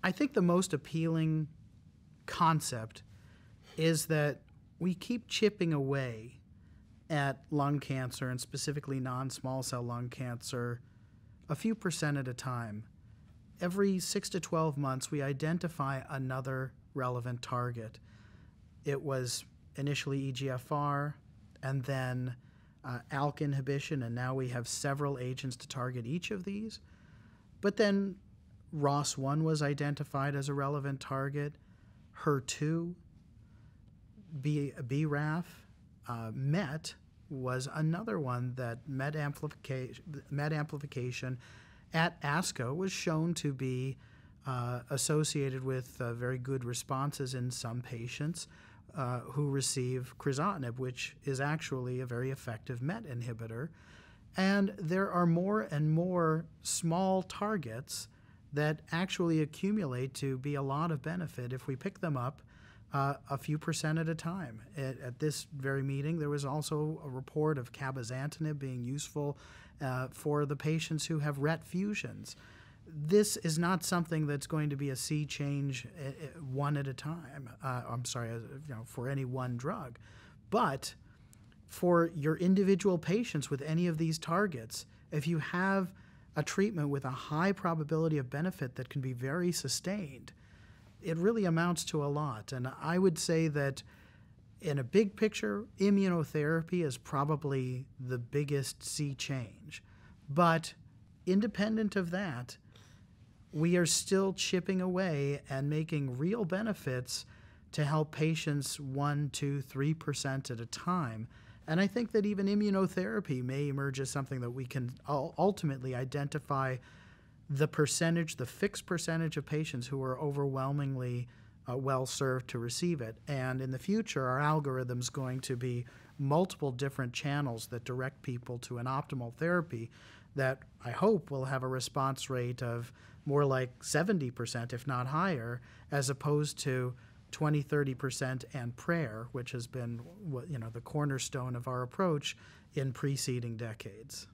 I think the most appealing concept is that we keep chipping away at lung cancer, and specifically non-small cell lung cancer, a few percent at a time. Every 6 to 12 months, we identify another relevant target. It was initially EGFR, and then ALK inhibition, and now we have several agents to target each of these. But then ROS1 was identified as a relevant target, HER2, BRAF, MET was another one that MET amplification at ASCO was shown to be associated with very good responses in some patients who receive crizotinib, which is actually a very effective MET inhibitor. And there are more and more small targets that actually accumulate to be a lot of benefit if we pick them up a few percent at a time. At this very meeting, there was also a report of cabozantinib being useful for the patients who have RET fusions. This is not something that's going to be a sea change one at a time. For any one drug. But for your individual patients with any of these targets, if you have a treatment with a high probability of benefit that can be very sustained, it really amounts to a lot. And I would say that in a big picture, immunotherapy is probably the biggest sea change. But independent of that, we are still chipping away and making real benefits to help patients 1%, 2%, 3% at a time. And I think that even immunotherapy may emerge as something that we can ultimately identify the percentage, the fixed percentage of patients who are overwhelmingly well served to receive it. And in the future, our algorithm's going to be multiple different channels that direct people to an optimal therapy that I hope will have a response rate of more like 70%, if not higher, as opposed to 20, 30% and prayer, which has been the cornerstone of our approach in preceding decades.